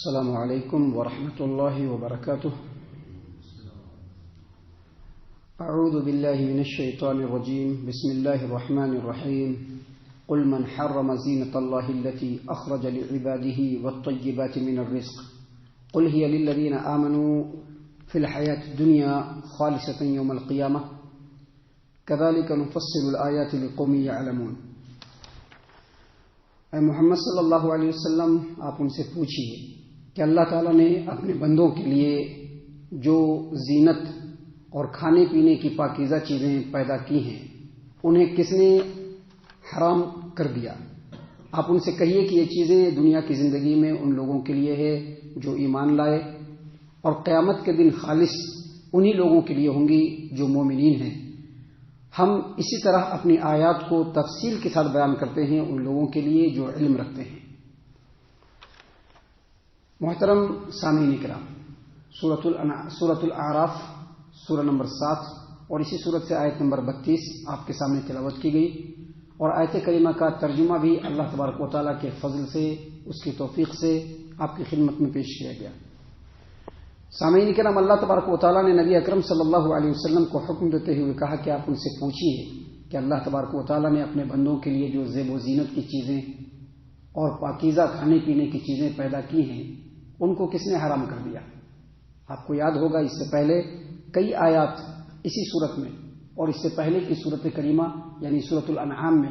السلام علیکم ورحمۃ اللہ وبرکاتہ. اعوذ باللہ من الشیطان الرجیم. بسم اللہ الرحمن الرحیم. قل من حرم زینۃ اللہ التي اخرج لعباده والطیبات من الرزق قل هي للذین آمنوا في الحیاة الدنیا خالصة یوم القیامہ كذلك نفصل الآیات لقوم یعلمون. اے محمد صلی اللہ علیہ وسلم، آپ ان سے پوچھیے کہ اللہ تعالیٰ نے اپنے بندوں کے لیے جو زینت اور کھانے پینے کی پاکیزہ چیزیں پیدا کی ہیں انہیں کس نے حرام کر دیا؟ آپ ان سے کہیے کہ یہ چیزیں دنیا کی زندگی میں ان لوگوں کے لیے ہے جو ایمان لائے، اور قیامت کے دن خالص انہی لوگوں کے لیے ہوں گی جو مومنین ہیں. ہم اسی طرح اپنی آیات کو تفصیل کے ساتھ بیان کرتے ہیں ان لوگوں کے لیے جو علم رکھتے ہیں. محترم سامعین کرام، سورۃ الاعراف سورہ نمبر 7 اور اسی سورت سے آیت نمبر 32 آپ کے سامنے تلاوت کی گئی، اور آیت کریمہ کا ترجمہ بھی اللہ تبارک و تعالیٰ کے فضل سے، اس کی توفیق سے آپ کی خدمت میں پیش کیا گیا. سامعین کرام، اللہ تبارک و تعالیٰ نے نبی اکرم صلی اللہ علیہ وسلم کو حکم دیتے ہوئے کہا کہ آپ ان سے پوچھیے کہ اللہ تبارک و تعالیٰ نے اپنے بندوں کے لیے جو زیب و زینت کی چیزیں اور پاکیزہ کھانے پینے کی چیزیں پیدا کی ہیں ان کو کس نے حرام کر دیا؟ آپ کو یاد ہوگا اس سے پہلے کئی آیات اسی صورت میں اور اس سے پہلے کی صورت کریمہ یعنی سورۃ الانعام میں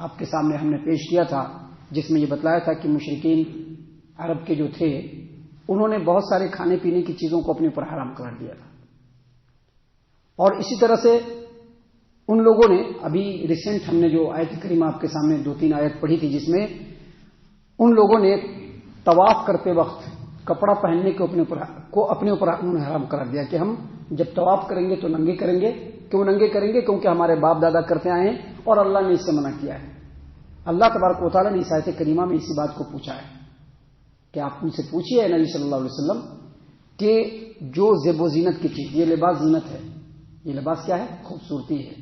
آپ کے سامنے ہم نے پیش کیا تھا، جس میں یہ بتلایا تھا کہ مشرکین عرب کے جو تھے انہوں نے بہت سارے کھانے پینے کی چیزوں کو اپنے اوپر حرام قرار دیا تھا. اور اسی طرح سے ان لوگوں نے ابھی ریسنٹ ہم نے جو آیت کریمہ آپ کے سامنے 2-3 آیت پڑھی تھی جس میں ان لوگوں نے طواف کرتے وقت کپڑا پہننے کو اپنے اوپر انہوں نے حرام قرار دیا کہ ہم جب طواف کریں گے تو ننگے کریں گے. کیوں ننگے کریں گے؟ کیونکہ ہمارے باپ دادا کرتے آئے ہیں اور اللہ نے اس سے منع کیا ہے. اللہ تبارک و تعالیٰ نے اس آیت کریمہ میں اسی بات کو پوچھا ہے کہ آپ ان سے پوچھیے نبی صلی اللہ علیہ وسلم کہ جو زیب و زینت کی چیز، یہ لباس زینت ہے. یہ لباس کیا ہے؟ خوبصورتی ہے.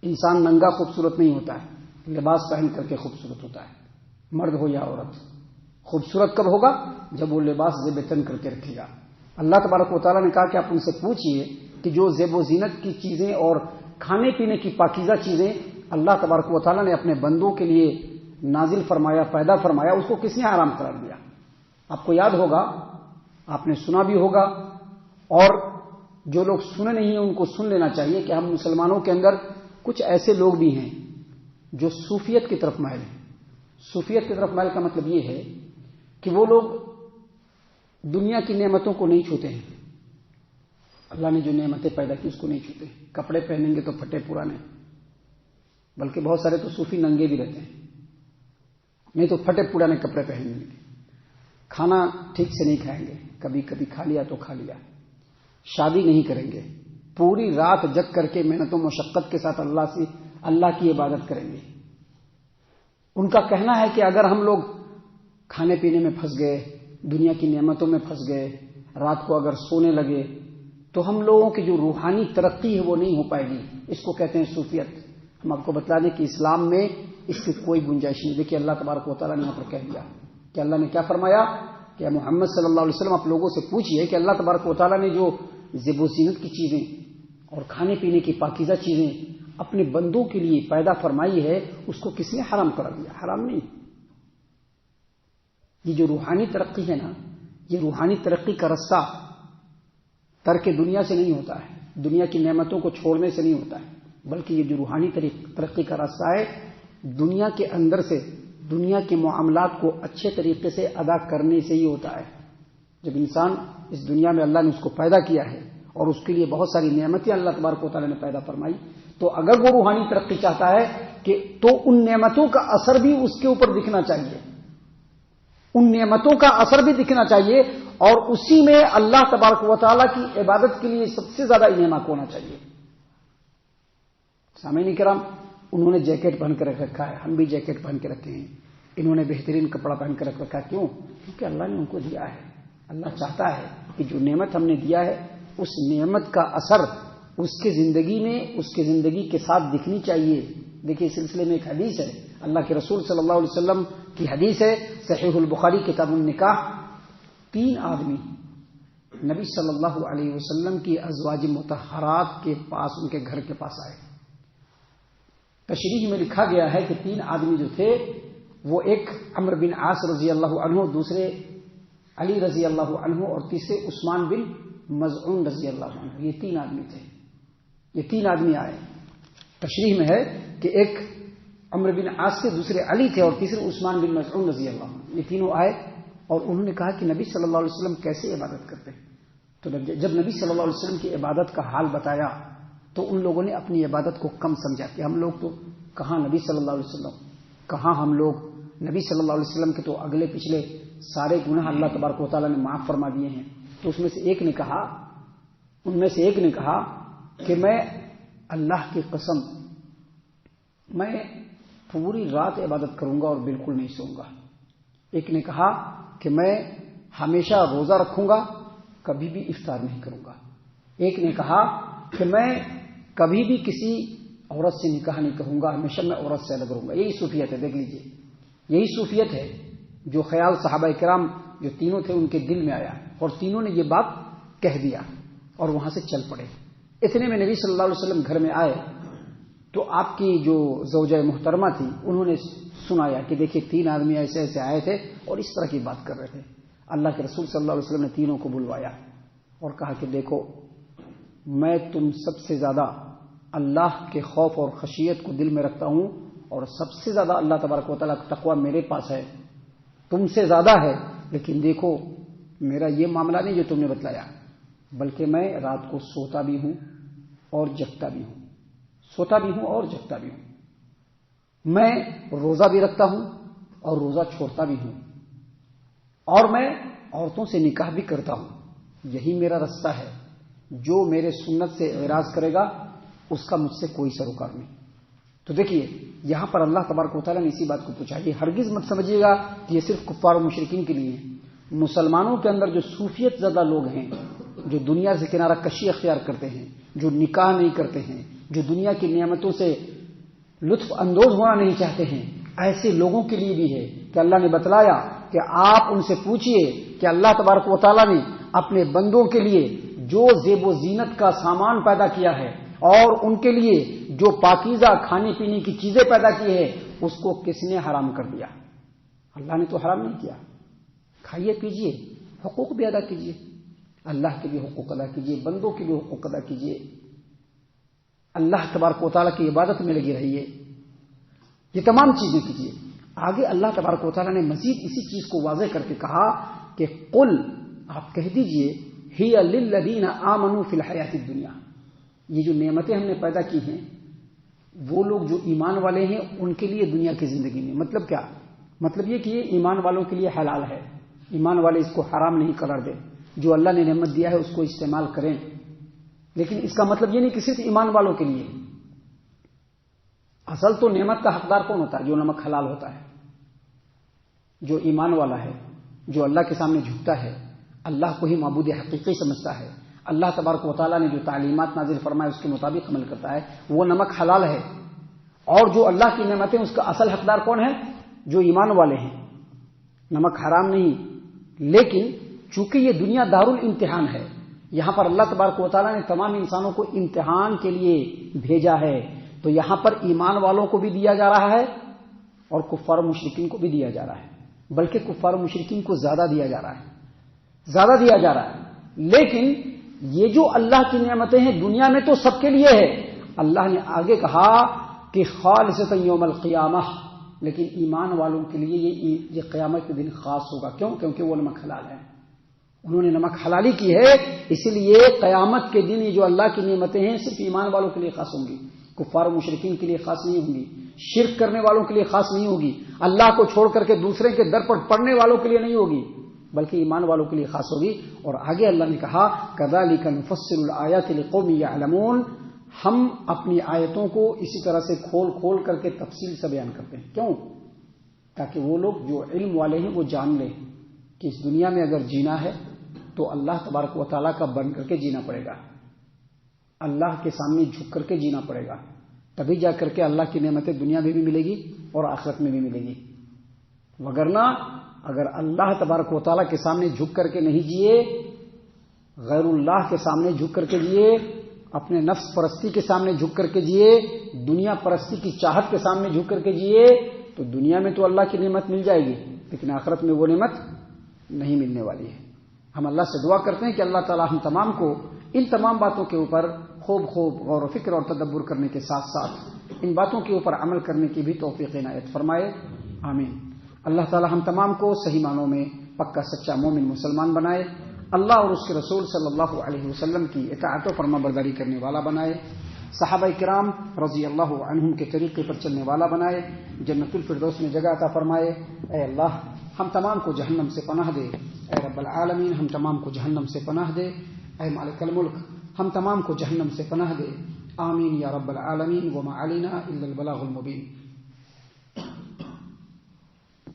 انسان ننگا خوبصورت نہیں ہوتا ہے، لباس پہن کر کے خوبصورت ہوتا ہے، مرد ہو یا عورت. خوبصورت کب ہوگا؟ جب وہ لباس زیب تن کر کے رکھے گا. اللہ تبارک و تعالیٰ نے کہا کہ آپ ان سے پوچھیے کہ جو زیب و زینت کی چیزیں اور کھانے پینے کی پاکیزہ چیزیں اللہ تبارک و تعالیٰ نے اپنے بندوں کے لیے نازل فرمایا، پیدا فرمایا، اس کو کس نے حرام قرار دیا؟ آپ کو یاد ہوگا، آپ نے سنا بھی ہوگا، اور جو لوگ سنے نہیں ہیں ان کو سن لینا چاہیے کہ ہم مسلمانوں کے اندر کچھ ایسے لوگ بھی ہیں جو صوفیت کی طرف مائل ہیں. صوفیت کی طرف مائل کا مطلب یہ ہے کہ وہ لوگ دنیا کی نعمتوں کو نہیں چھوتے ہیں. اللہ نے جو نعمتیں پیدا کی اس کو نہیں چھوتے. کپڑے پہنیں گے تو پھٹے پرانے، بلکہ بہت سارے تو صوفی ننگے بھی رہتے ہیں، نہیں تو پھٹے پرانے کپڑے پہن لیں گے. کھانا ٹھیک سے نہیں کھائیں گے، کبھی کبھی کھا لیا تو کھا لیا. شادی نہیں کریں گے، پوری رات جگ کر کے محنت و مشقت کے ساتھ اللہ کی عبادت کریں گے. ان کا کہنا ہے کہ اگر ہم لوگ کھانے پینے میں پھنس گئے، دنیا کی نعمتوں میں پھنس گئے، رات کو اگر سونے لگے تو ہم لوگوں کی جو روحانی ترقی ہے وہ نہیں ہو پائے گی. اس کو کہتے ہیں صوفیت. ہم آپ کو بتلا دیں کہ اسلام میں اس کی کوئی گنجائش نہیں. دیکھیے اللہ تبارک و تعالیٰ نے یہاں پر کہہ دیا کہ اللہ نے کیا فرمایا کہ محمد صلی اللہ علیہ وسلم آپ لوگوں سے پوچھئے کہ اللہ تبارک و تعالیٰ نے جو زیب و زینت کی چیزیں اور کھانے پینے کی پاکیزہ چیزیں اپنے بندوں کے لیے پیدا فرمائی ہے اس کو کس نے حرام کرا دیا؟ حرام نہیں. یہ جو روحانی ترقی ہے نا، یہ روحانی ترقی کا رستہ ترک دنیا سے نہیں ہوتا ہے، دنیا کی نعمتوں کو چھوڑنے سے نہیں ہوتا ہے، بلکہ یہ جو روحانی ترقی کا راستہ ہے دنیا کے اندر سے دنیا کے معاملات کو اچھے طریقے سے ادا کرنے سے ہی ہوتا ہے. جب انسان اس دنیا میں اللہ نے اس کو پیدا کیا ہے اور اس کے لیے بہت ساری نعمتیں اللہ تبارک و تعالیٰ نے پیدا فرمائی، تو اگر وہ روحانی ترقی چاہتا ہے تو ان نعمتوں کا اثر بھی اس کے اوپر دکھنا چاہیے، ان نعمتوں کا اثر بھی دکھنا چاہیے، اور اسی میں اللہ تبارک و تعالیٰ کی عبادت کے لیے سب سے زیادہ انعام ہونا چاہیے. سامعین کرام، انہوں نے جیکٹ پہن کر رکھ رکھا ہے، ہم بھی جیکٹ پہن کے رکھتے ہیں. انہوں نے بہترین کپڑا پہن کر رکھ رکھا ہے. کیوں؟ کیونکہ اللہ نے ان کو دیا ہے. اللہ چاہتا ہے کہ جو نعمت ہم نے دیا ہے اس نعمت کا اثر اس کے زندگی میں، اس کے زندگی کے ساتھ دکھنی چاہیے. دیکھیے اس سلسلے میں ایک حدیث ہے، اللہ کے رسول صلی اللہ علیہ وسلم کی حدیث ہے، صحیح البخاری کتاب النکاح. 3 آدمی نبی صلی اللہ علیہ وسلم کی ازواج مطہرات کے پاس، ان کے گھر کے پاس آئے. تشریح میں لکھا گیا ہے کہ 3 آدمی جو تھے وہ ایک عمرو بن عاص رضی اللہ عنہ، دوسرے علی رضی اللہ عنہ اور تیسرے عثمان بن مظعون رضی اللہ عنہ. یہ 3 آدمی تھے. یہ 3 آدمی آئے. تشریح میں ہے کہ ایک عمرو بن عاص تھے، دوسرے علی تھے اور تیسرے عثمان بن مظعون رضی اللہ عنہ. یہ تینوں آئے اور انہوں نے کہا کہ نبی صلی اللہ علیہ وسلم کیسے عبادت کرتے ہیں. تو جب نبی صلی اللہ علیہ وسلم کی عبادت کا حال بتایا تو ان لوگوں نے اپنی عبادت کو کم سمجھا کہ ہم لوگ تو کہاں نبی صلی اللہ علیہ وسلم، کہاں ہم لوگ نبی صلی اللہ علیہ وسلم کے تو اگلے پچھلے سارے گناہ اللہ تبارک و تعالیٰ نے معاف فرما دیے ہیں. تو ان میں سے ایک نے کہا کہ میں اللہ کی قسم میں پوری رات عبادت کروں گا اور بالکل نہیں سوؤں گا. ایک نے کہا کہ میں ہمیشہ روزہ رکھوں گا، کبھی بھی افطار نہیں کروں گا. ایک نے کہا کہ میں کبھی بھی کسی عورت سے نکاح نہیں کروں گا، ہمیشہ میں عورت سے الگ رہوں گا. یہی صوفیت ہے. دیکھ لیجئے، یہی صوفیت ہے جو خیال صحابہ کرام جو تینوں تھے ان کے دل میں آیا اور تینوں نے یہ بات کہہ دیا اور وہاں سے چل پڑے. اتنے میں نبی صلی اللہ علیہ وسلم گھر میں آئے تو آپ کی جو زوجہ محترمہ تھی انہوں نے سنایا کہ دیکھیے 3 آدمی ایسے ایسے آئے تھے اور اس طرح کی بات کر رہے تھے. اللہ کے رسول صلی اللہ علیہ وسلم نے تینوں کو بلوایا اور کہا کہ دیکھو، میں تم سب سے زیادہ اللہ کے خوف اور خشیت کو دل میں رکھتا ہوں اور سب سے زیادہ اللہ تبارک و تعالیٰ کا تقوی میرے پاس ہے، تم سے زیادہ ہے. لیکن دیکھو، میرا یہ معاملہ نہیں جو تم نے بتلایا، بلکہ میں رات کو سوتا بھی ہوں اور جگتا بھی ہوں، سوتا بھی ہوں اور جگتا بھی ہوں. میں روزہ بھی رکھتا ہوں اور روزہ چھوڑتا بھی ہوں، اور میں عورتوں سے نکاح بھی کرتا ہوں. یہی میرا رستہ ہے. جو میرے سنت سے اعراض کرے گا اس کا مجھ سے کوئی سروکار نہیں. تو دیکھیے، یہاں پر اللہ تبارک و تعالیٰ نے اسی بات کو پوچھا. یہ ہرگز مت سمجھیے گا کہ یہ صرف کفار و مشرکین کے لیے ہے. مسلمانوں کے اندر جو صوفیت زدہ لوگ ہیں، جو دنیا سے کنارہ کشی اختیار کرتے ہیں، جو نکاح نہیں کرتے ہیں، جو دنیا کی نعمتوں سے لطف اندوز ہونا نہیں چاہتے ہیں، ایسے لوگوں کے لیے بھی ہے کہ اللہ نے بتلایا کہ آپ ان سے پوچھئے کہ اللہ تبارک و تعالیٰ نے اپنے بندوں کے لیے جو زیب و زینت کا سامان پیدا کیا ہے اور ان کے لیے جو پاکیزہ کھانے پینے کی چیزیں پیدا کی ہے، اس کو کس نے حرام کر دیا؟ اللہ نے تو حرام نہیں کیا. کھائیے پیجیے، حقوق بھی ادا کیجیے، اللہ کے بھی حقوق ادا کیجیے، بندوں کے بھی حقوق ادا کیجیے، اللہ تبارک و تعالیٰ کی عبادت میں لگے رہیے، یہ تمام چیزیں کیجیے. آگے اللہ تبارک و تعالیٰ نے مزید اسی چیز کو واضح کر کے کہا کہ قل، آپ کہہ دیجئے، ہی للذین آمنوا فی الحیات الدنیا. یہ جو نعمتیں ہم نے پیدا کی ہیں وہ لوگ جو ایمان والے ہیں ان کے لیے دنیا کی زندگی میں. مطلب کیا؟ مطلب یہ کہ یہ ایمان والوں کے لیے حلال ہے، ایمان والے اس کو حرام نہیں قرار دیں. جو اللہ نے نعمت دیا ہے اس کو استعمال کریں، لیکن اس کا مطلب یہ نہیں کہ صرف ایمان والوں کے لیے. اصل تو نعمت کا حقدار کون ہوتا ہے؟ جو نمک حلال ہوتا ہے، جو ایمان والا ہے، جو اللہ کے سامنے جھکتا ہے، اللہ کو ہی معبود حقیقی سمجھتا ہے، اللہ تبارک و تعالیٰ نے جو تعلیمات نازل فرمائے اس کے مطابق عمل کرتا ہے، وہ نمک حلال ہے. اور جو اللہ کی نعمتیں اس کا اصل حقدار کون ہے؟ جو ایمان والے ہیں. نمک حرام نہیں، لیکن چونکہ یہ دنیا دارالامتحان ہے، یہاں پر اللہ تبارک و تعالیٰ نے تمام انسانوں کو امتحان کے لیے بھیجا ہے، تو یہاں پر ایمان والوں کو بھی دیا جا رہا ہے اور کفار و مشرکین کو بھی دیا جا رہا ہے. بلکہ کفار و مشرکین کو زیادہ دیا جا رہا ہے، زیادہ دیا جا رہا ہے. لیکن یہ جو اللہ کی نعمتیں ہیں دنیا میں تو سب کے لیے ہے. اللہ نے آگے کہا کہ خالصتا یوم القیامہ، لیکن ایمان والوں کے لیے یہ قیامت کے دن خاص ہوگا. کیوں؟ کیونکہ وہ نمک حلال ہے، انہوں نے نمک حلالی کی ہے، اسی لیے قیامت کے دن یہ جو اللہ کی نعمتیں ہیں صرف ایمان والوں کے لیے خاص ہوں گی، کفار و مشرکین کے لیے خاص نہیں ہوں گی، شرک کرنے والوں کے لیے خاص نہیں ہوگی، اللہ کو چھوڑ کر کے دوسرے کے در پر پڑنے والوں کے لیے نہیں ہوگی، بلکہ ایمان والوں کے لیے خاص ہوگی. اور آگے اللہ نے کہا کذالک نفصل الآیات لقوم یعلمون، ہم اپنی آیتوں کو اسی طرح سے کھول کھول کر کے تفصیل سے بیان کرتے ہیں. کیوں؟ تاکہ وہ لوگ جو علم والے ہیں وہ جان لیں کہ اس دنیا میں اگر جینا ہے تو اللہ تبارک و تعالیٰ کا بن کر کے جینا پڑے گا، اللہ کے سامنے جھک کر کے جینا پڑے گا، تبھی جا کر کے اللہ کی نعمتیں دنیا میں بھی ملے گی اور آخرت میں بھی ملے گی. وگرنہ اگر اللہ تبارک و تعالیٰ کے سامنے جھک کر کے نہیں جیے، غیر اللہ کے سامنے جھک کر کے جیے، اپنے نفس پرستی کے سامنے جھک کر کے جیے، دنیا پرستی کی چاہت کے سامنے جھک کر کے جیے، تو دنیا میں تو اللہ کی نعمت مل جائے گی، لیکن آخرت میں وہ نعمت نہیں ملنے والی ہے۔ ہم اللہ سے دعا کرتے ہیں کہ اللہ تعالی ہم تمام کو ان تمام باتوں کے اوپر خوب غور و فکر اور تدبر کرنے کے ساتھ ساتھ ان باتوں کے اوپر عمل کرنے کی بھی توفیق عنایت فرمائے، آمین۔ اللہ تعالی ہم تمام کو صحیح معنوں میں پکا سچا مومن مسلمان بنائے، اللہ اور اس کے رسول صلی اللہ علیہ وسلم کی اطاعت و فرما برداری کرنے والا بنائے، صحابہ کرام رضی اللہ عنہم کے طریقے پر چلنے والا بنائے، جنت الفردوس میں جگہ عطا فرمائے۔ اے اللہ ہم تمام کو جہنم سے پناہ دے، اے رب العالمین ہم تمام کو جہنم سے پناہ دے، اے مالک الملک ہم تمام کو جہنم سے پناہ دے، آمین یا رب العالمین۔ وما علینا الا البلاغ المبین۔